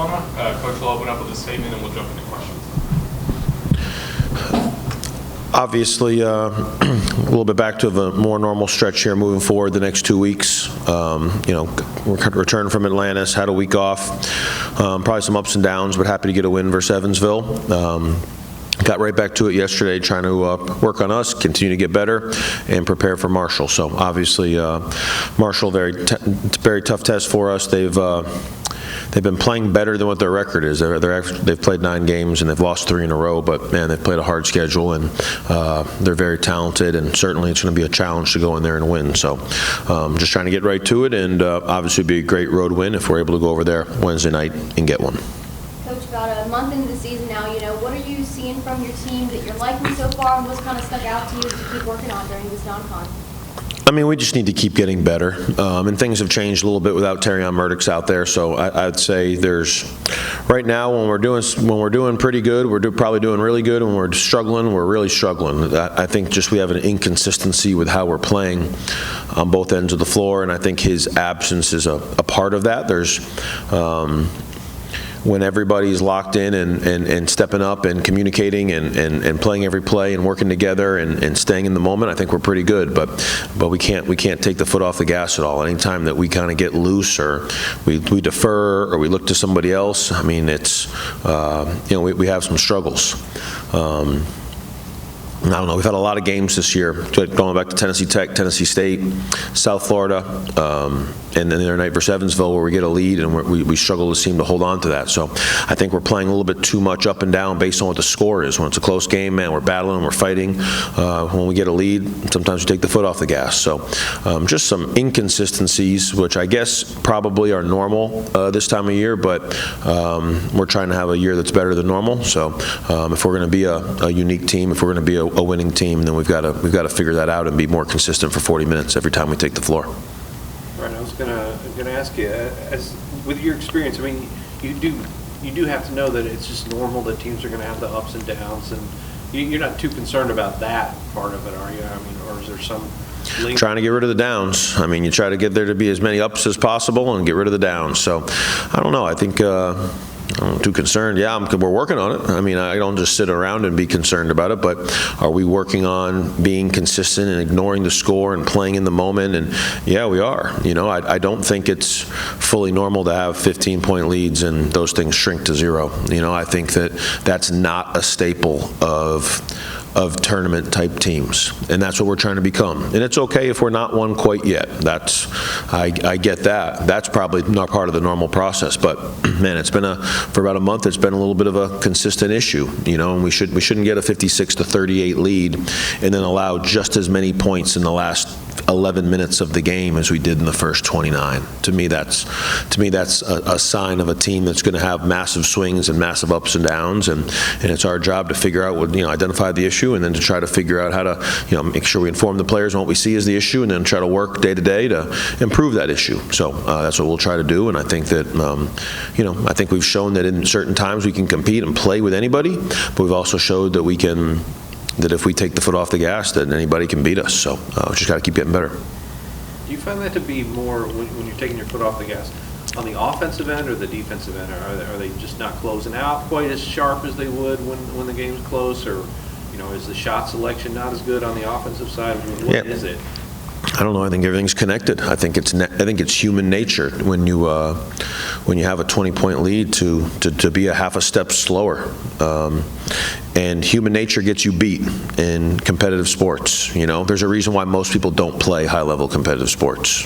Plona. Coach will open up with a statement and we'll jump into questions. Obviously, a little bit back to a more normal stretch here moving forward the next 2 weeks. Return from Atlantis, had a week off. Probably some ups and downs, but happy to get a win versus Evansville. Got right back to it yesterday, trying to work on us, continue to get better, and prepare for Marshall. So obviously, Marshall, very tough test for us. They've been playing better than what their record is. They've played 9 games and they've lost 3 in a row, but man, they've played a hard schedule and they're very talented, and certainly it's going to be a challenge to go in there and win. So just trying to get right to it, and obviously it'd be a great road win if we're able to go over there Wednesday night and get one. Coach, about a month into the season now, what are you seeing from your team that you're liking so far, and what's kind of stuck out to you to keep working on during this non-con? I mean, we just need to keep getting better, and things have changed a little bit without Terrion Murdoch's out there. So I'd say right now when we're doing pretty good, we're probably doing really good. When we're struggling, we're really struggling. I think just we have an inconsistency with how we're playing on both ends of the floor, and I think his absence is a part of that. There's when everybody's locked in and stepping up and communicating and playing every play and working together and staying in the moment, I think we're pretty good. But we can't take the foot off the gas at all. Anytime that we kind of get loose or we defer or we look to somebody else, I mean, it's we have some struggles. I don't know. We've had a lot of games this year, going back to Tennessee Tech, Tennessee State, South Florida, and then the other night versus Evansville, where we get a lead and we struggle to seem to hold on to that. So I think we're playing a little bit too much up and down based on what the score is. When it's a close game, man, we're battling, we're fighting. When we get a lead, sometimes we take the foot off the gas. So just some inconsistencies, which I guess probably are normal this time of year, but we're trying to have a year that's better than normal. So if we're going to be a unique team, if we're going to be a winning team, then we've got to figure that out and be more consistent for 40 minutes every time we take the floor. Right, I was gonna ask you, with your experience, I mean, you do have to know that it's just normal that teams are going to have the ups and downs, and you're not too concerned about that part of it, are you? I mean, or is there some link? Trying to get rid of the downs. I mean, you try to get there to be as many ups as possible and get rid of the downs. So I don't know. I think I'm too concerned. Yeah, we're working on it. I mean, I don't just sit around and be concerned about it, but are we working on being consistent and ignoring the score and playing in the moment? And yeah, we are. I don't think it's fully normal to have 15-point leads and those things shrink to 0. I think that's not a staple of tournament type teams, and that's what we're trying to become. And it's okay if we're not one quite yet. I get that. That's probably not part of the normal process, but man, it's been for about a month, it's been a little bit of a consistent issue, and we shouldn't get a 56-38 lead and then allow just as many points in the last 11 minutes of the game as we did in the first 29. To me, that's a sign of a team that's going to have massive swings and massive ups and downs, and it's our job to figure out identify the issue, and then to try to figure out how to make sure we inform the players on what we see as the issue, and then try to work day to day to improve that issue. So that's what we'll try to do, and I think that I think we've shown that in certain times we can compete and play with anybody, but we've also showed that that if we take the foot off the gas, that anybody can beat us. So we just got to keep getting better. Do you find that to be more when you're taking your foot off the gas on the offensive end or the defensive end? Are they just not closing out quite as sharp as they would when the game's close, or is the shot selection not as good on the offensive side? What is it? I don't know. I think everything's connected. I think it's human nature when you have a 20-point lead to be a half a step slower. And human nature gets you beat in competitive sports. There's a reason why most people don't play high-level competitive sports.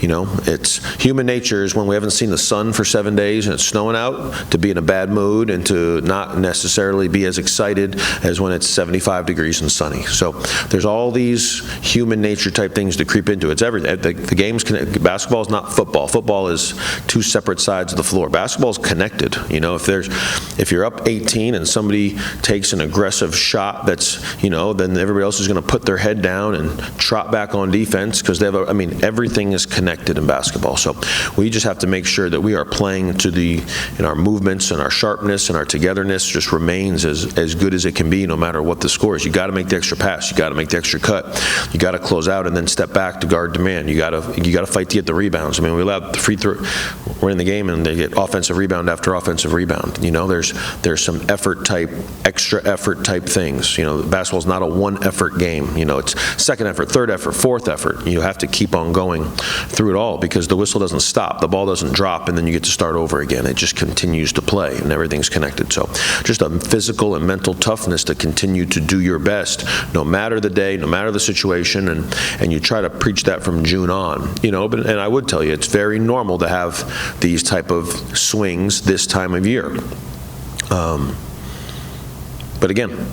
It's human nature is when we haven't seen the sun for 7 days and it's snowing out, to be in a bad mood and to not necessarily be as excited as when it's 75 degrees and sunny. So there's all these human nature type things to creep into. It's everything. The game's connected. Basketball is not football. Football is two separate sides of the floor. Basketball is connected. If you're up 18 and somebody takes an aggressive shot that's, then everybody else is going to put their head down and trot back on defense because they have everything is connected in basketball. So we just have to make sure that we are playing in our movements and our sharpness and our togetherness just remains as good as it can be no matter what the score is. You got to make the extra pass. You got to make the extra cut. You got to close out and then step back to guard demand. You got to fight to get the rebounds. We allowed the free throw. We're in the game and they get offensive rebound after offensive rebound. There's some extra effort type things. Basketball's not a one effort game. It's second effort, third effort, fourth effort. You have to keep on going through it all because the whistle doesn't stop. The ball doesn't drop and then you get to start over again. It just continues to play and everything's connected. So just a physical and mental toughness to continue to do your best no matter the day, no matter the situation, and you try to preach that from June on. And I would tell you it's very normal to have these type of swings this time of year. But again,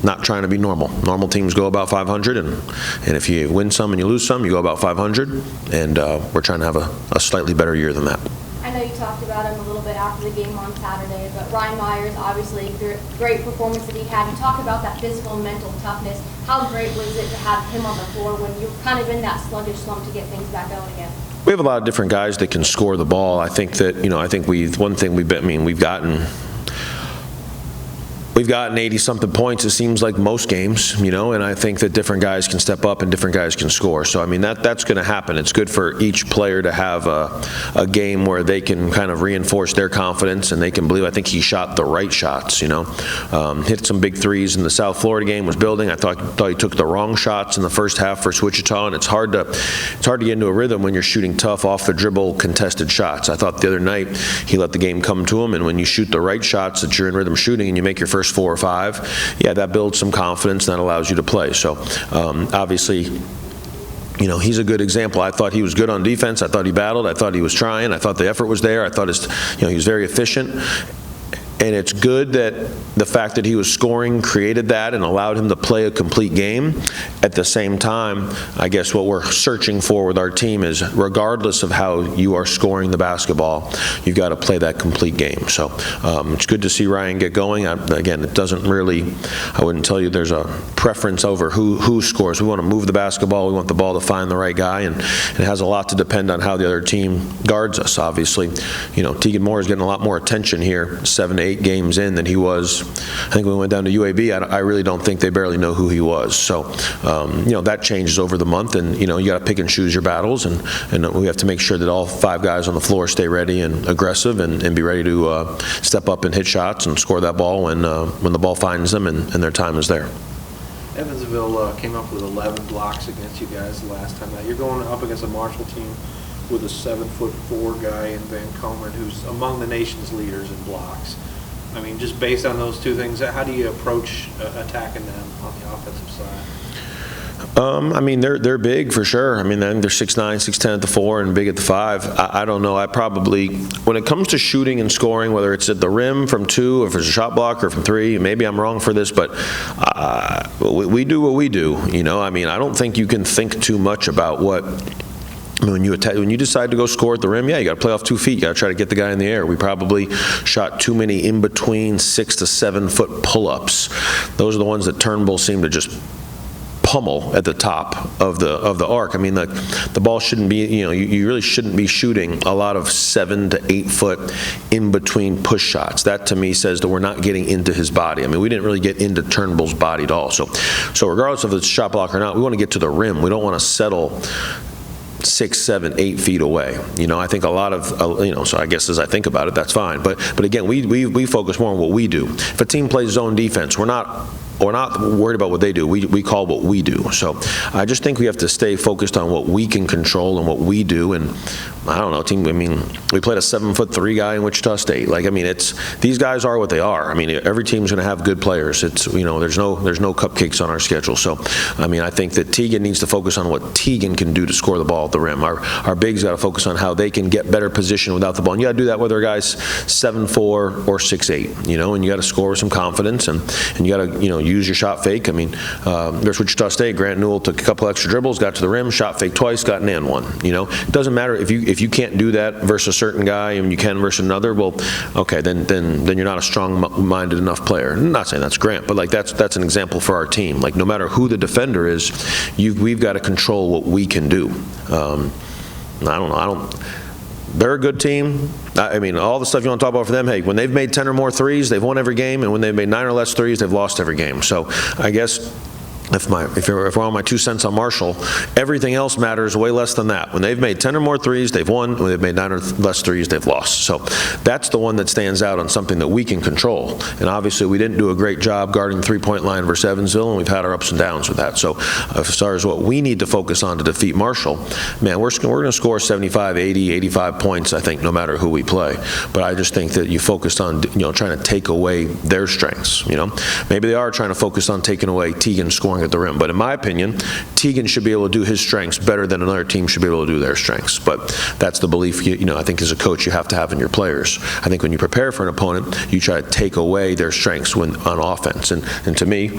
not trying to be normal. Normal teams go about 500, and if you win some and you lose some, you go about 500, and we're trying to have a slightly better year than that. I know you talked about him a little bit after the game on Saturday, but Ryan Myers, obviously, great performance that he had. You talk about that physical and mental toughness. How great was it to have him on the floor when you're kind of in that sluggish slump to get things back going again? We have a lot of different guys that can score the ball. I think that, we've gotten 80-something points, it seems like most games, and I think that different guys can step up and different guys can score. So, that's going to happen. It's good for each player to have a game where they can kind of reinforce their confidence and they can believe. I think he shot the right shots, hit some big threes in the South Florida game, was building. I thought he took the wrong shots in the first half for Wichita, and it's hard to get into a rhythm when you're shooting tough off the dribble contested shots. I thought the other night he let the game come to him, and when you shoot the right shots that you're in rhythm shooting and you make your first 4 or 5, that builds some confidence and that allows you to play. So obviously, he's a good example. I thought he was good on defense. I thought he battled. I thought he was trying. I thought the effort was there. I thought he was very efficient. And it's good that the fact that he was scoring created that and allowed him to play a complete game. At the same time, I guess what we're searching for with our team is regardless of how you are scoring the basketball, you've got to play that complete game. So it's good to see Ryan get going. Again, it doesn't really, I wouldn't tell you there's a preference over who scores. We want to move the basketball. We want the ball to find the right guy, and it has a lot to depend on how the other team guards us, obviously. Tegan Moore is getting a lot more attention here, 7 to 8 games in than he was. I think when we went down to UAB, I really don't think they barely know who he was. So, that changes over the month, and, you got to pick and choose your battles, and we have to make sure that all 5 guys on the floor stay ready and aggressive and be ready to step up and hit shots and score that ball when the ball finds them and their time is there. Evansville came up with 11 blocks against you guys the last time out. You're going up against a Marshall team with a 7'4" guy in Van Comeren who's among the nation's leaders in blocks. Just based on those two things, how do you approach attacking them on the offensive side? They're big for sure. I think they're 6'9", 6'10" at the 4 and big at the 5. I don't know. I probably, when it comes to shooting and scoring, whether it's at the rim from 2 or if it's a shot block or from 3, maybe I'm wrong for this, but we do what we do. I don't think you can think too much about what. When you decide to go score at the rim, you got to play off 2 feet. You got to try to get the guy in the air. We probably shot too many in between 6 to 7 foot pull-ups. Those are the ones that Turnbull seemed to just pummel at the top of the arc. The ball shouldn't be, you really shouldn't be shooting a lot of 7 to 8 foot in between push shots. That to me says that we're not getting into his body. We didn't really get into Turnbull's body at all. So regardless of it's shot block or not, we want to get to the rim. We don't want to settle 6, 7, 8 feet away. I think a lot of, so I guess as I think about it, that's fine. But again, we focus more on what we do. If a team plays zone defense, we're not worried about what they do. We call what we do. So I just think we have to stay focused on what we can control and what we do. And I don't know, we played a 7'3" guy in Wichita State. These guys are what they are. Every team's going to have good players. It's, there's no cupcakes on our schedule. So, I think that Tegan needs to focus on what Tegan can do to score the ball at the rim. Our bigs got to focus on how they can get better position without the ball. And you got to do that whether a guy's 7'4" or 6'8", and you got to score with some confidence, and you got to, use your shot fake. I mean, there's Wichita State. Grant Newell took a couple extra dribbles, got to the rim, shot fake twice, got an and one. It doesn't matter if you can't do that versus a certain guy and you can versus another. Well, okay, then you're not a strong-minded enough player. I'm not saying that's Grant, but like that's an example for our team. Like no matter who the defender is, we've got to control what we can do. I don't know. They're a good team. I mean, all the stuff you want to talk about for them, hey, when they've made 10 or more threes, they've won every game, and when they've made 9 or less threes, they've lost every game. So I guess if we're on my 2 cents on Marshall, everything else matters way less than that. When they've made 10 or more threes, they've won. When they've made 9 or less threes, they've lost. So that's the one that stands out on something that we can control. And obviously, we didn't do a great job guarding the three-point line versus Evansville, and we've had our ups and downs with that. So as far as what we need to focus on to defeat Marshall, man, we're going to score 75, 80, 85 points, I think, no matter who we play. But I just think that you focused on, trying to take away their strengths. Maybe they are trying to focus on taking away Teagan scoring at the rim. But in my opinion, Teagan should be able to do his strengths better than another team should be able to do their strengths. But that's the belief, I think as a coach you have to have in your players. I think when you prepare for an opponent, you try to take away their strengths on offense. And to me,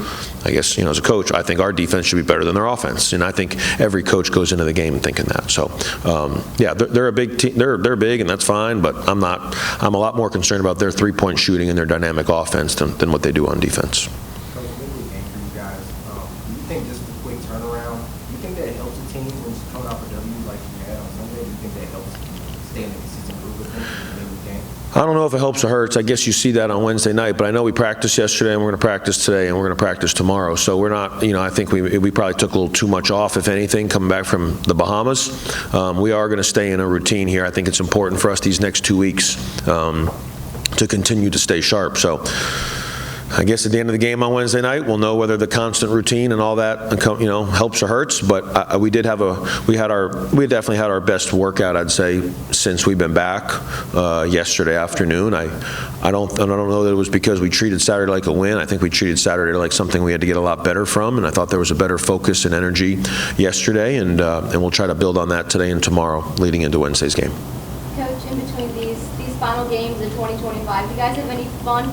I guess, as a coach, I think our defense should be better than their offense. And I think every coach goes into the game thinking that. So, yeah, they're a big team. They're big, and that's fine. But I'm a lot more concerned about their three-point shooting and their dynamic offense than what they do on defense. I don't know if it helps or hurts. I guess you see that on Wednesday night, but I know we practiced yesterday, and we're going to practice today, and we're going to practice tomorrow. So we're not, I think we probably took a little too much off, if anything, coming back from the Bahamas. We are going to stay in a routine here. I think it's important for us these next 2 weeks to continue to stay sharp. So I guess at the end of the game on Wednesday night, we'll know whether the constant routine and all that, helps or hurts. But we definitely had our best workout, I'd say, since we've been back yesterday afternoon. I don't know that it was because we treated Saturday like a win. I think we treated Saturday like something we had to get a lot better from, and I thought there was a better focus and energy yesterday, and we'll try to build on that today and tomorrow, leading into Wednesday's game. Coach, in between these final games in 2025, do you guys have any fun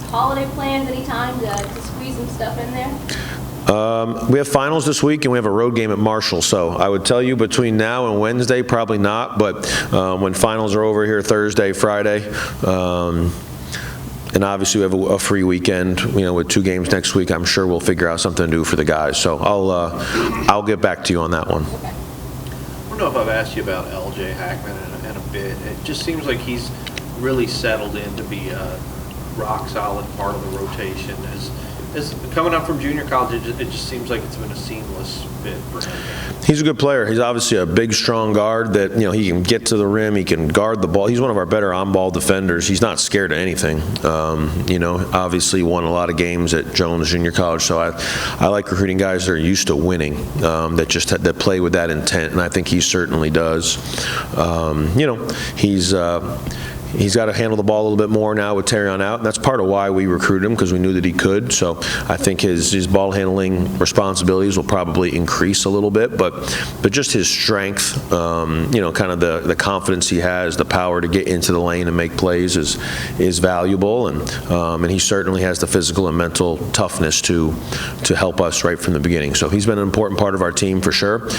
holiday plans, any time to squeeze some stuff in there? We have finals this week, and we have a road game at Marshall. So I would tell you between now and Wednesday, probably not. But when finals are over here Thursday, Friday, and obviously we have a free weekend, with 2 games next week, I'm sure we'll figure out something to do for the guys. So I'll get back to you on that one. Okay. I don't know if I've asked you about LJ Hackman in a bit. It just seems like he's really settled in to be a rock-solid part of the rotation. As coming up from junior college, it just seems like it's been a seamless fit for him. He's a good player. He's obviously a big, strong guard that, he can get to the rim. He can guard the ball. He's one of our better on-ball defenders. He's not scared of anything. Obviously won a lot of games at Jones Junior College. So I like recruiting guys that are used to winning, that play with that intent, and I think he certainly does. He's got to handle the ball a little bit more now with Terrion out, and that's part of why we recruited him, because we knew that he could. So I think his ball handling responsibilities will probably increase a little bit, but just his strength, kind of the confidence he has, the power to get into the lane and make plays is valuable, and he certainly has the physical and mental toughness to help us right from the beginning. So he's been an important part of our team for sure.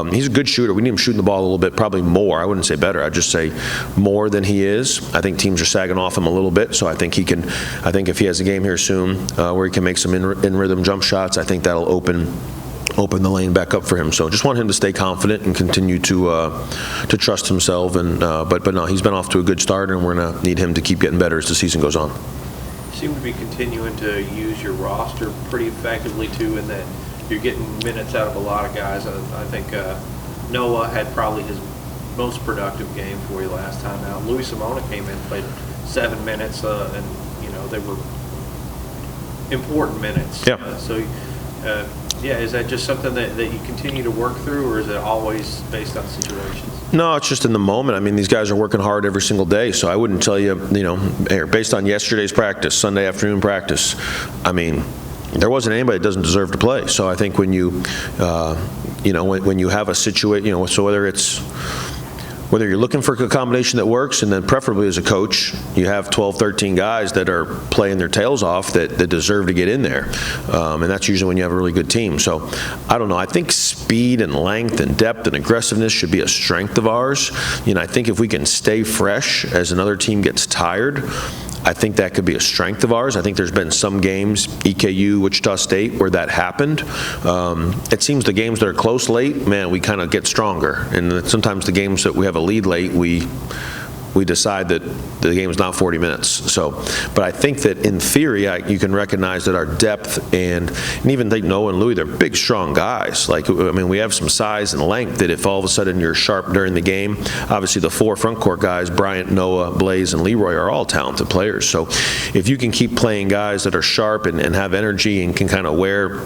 He's a good shooter. We need him shooting the ball a little bit, probably more. I wouldn't say better. I'd just say more than he is. I think teams are sagging off him a little bit, so I think if he has a game here soon where he can make some in rhythm jump shots, I think that'll open the lane back up for him. So just want him to stay confident and continue to trust himself. And but no, he's been off to a good start, and we're gonna need him to keep getting better as the season goes on. You seem to be continuing to use your roster pretty effectively too, in that you're getting minutes out of a lot of guys. I think Noah had probably his most productive game for you last time out. Louis Simona came in, played 7 minutes, and they were important minutes. Yeah. Is that just something that you continue to work through, or is it always based on situations? No, it's just in the moment. I mean, these guys are working hard every single day, so I wouldn't tell you, based on yesterday's practice, Sunday afternoon practice, I mean, there wasn't anybody that doesn't deserve to play. So I think when you, when you have a situation, so whether you're looking for a combination that works, and then preferably as a coach, you have 12, 13 guys that are playing their tails off that deserve to get in there. And that's usually when you have a really good team. So I don't know. I think speed and length and depth and aggressiveness should be a strength of ours. I think if we can stay fresh as another team gets tired, I think that could be a strength of ours. I think there's been some games, EKU, Wichita State, where that happened. It seems the games that are close late, man, we kind of get stronger. And sometimes the games that we have a lead late, we decide that the game is not 40 minutes. So, but I think that in theory, you can recognize that our depth and even think Noah and Louis, they're big, strong guys. We have some size and length that if all of a sudden you're sharp during the game, obviously the 4 front court guys, Bryant, Noah, Blaze, and Leroy are all talented players. So if you can keep playing guys that are sharp and have energy and can kind of wear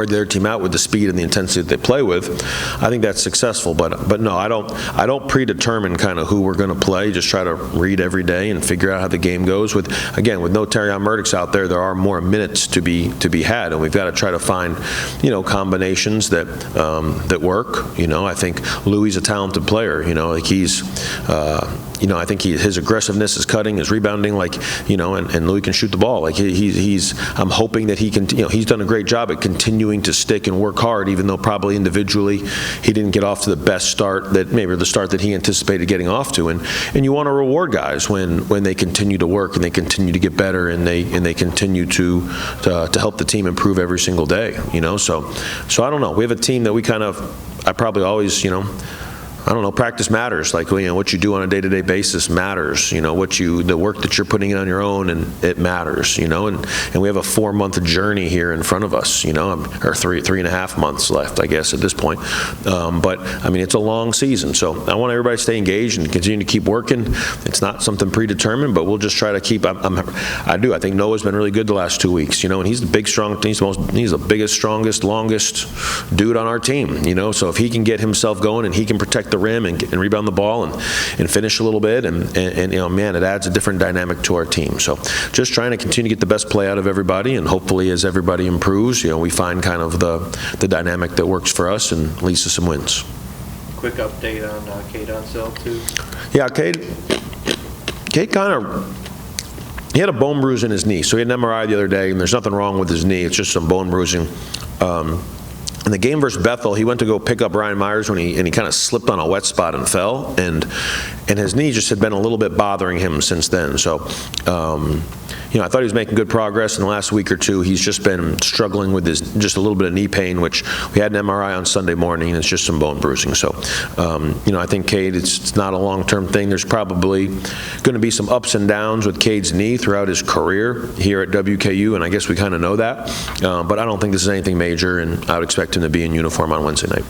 their team out with the speed and the intensity that they play with, I think that's successful. But no, I don't predetermine kind of who we're going to play. Just try to read every day and figure out how the game goes. With no Terrion Murdochs out there are more minutes to be had, and we've got to try to find combinations that work. I think Louis is a talented player. I think his aggressiveness, his cutting, his rebounding, and Louis can shoot the ball. I'm hoping that he can. He's done a great job at continuing to stick and work hard, even though probably individually he didn't get off to the best start the start that he anticipated getting off to. And you want to reward guys when they continue to work and they continue to get better and they continue to help the team improve every single day. So I don't know. We have a team that I probably always practice matters. What you do on a day-to-day basis matters. The work that you're putting in on your own, and it matters. And we have a 4-month journey here in front of us. Or 3.5 months left, I guess, at this point. But it's a long season, so I want everybody to stay engaged and continue to keep working. It's not something predetermined, but we'll just try to keep. I think Noah's been really good the last 2 weeks. And he's the big, strong. He's the biggest, strongest, longest dude on our team. So if he can get himself going and he can protect the rim and rebound the ball and finish a little bit, and it adds a different dynamic to our team. So just trying to continue to get the best play out of everybody, and hopefully as everybody improves, we find kind of the dynamic that works for us and leads to some wins. Quick update on Kade Unseld too. Yeah, Kade he had a bone bruise in his knee, so he had an MRI the other day, and there's nothing wrong with his knee. It's just some bone bruising. In the game versus Bethel, he went to go pick up Ryan Myers and he kind of slipped on a wet spot and fell, and his knee just had been a little bit bothering him since then. So, I thought he was making good progress in the last week or two. He's just been struggling with just a little bit of knee pain, which we had an MRI on Sunday morning, and it's just some bone bruising. So, I think Kade, it's not a long-term thing. There's probably going to be some ups and downs with Cade's knee throughout his career here at WKU, and I guess we kind of know that. But I don't think this is anything major, and I would expect him to be in uniform on Wednesday night.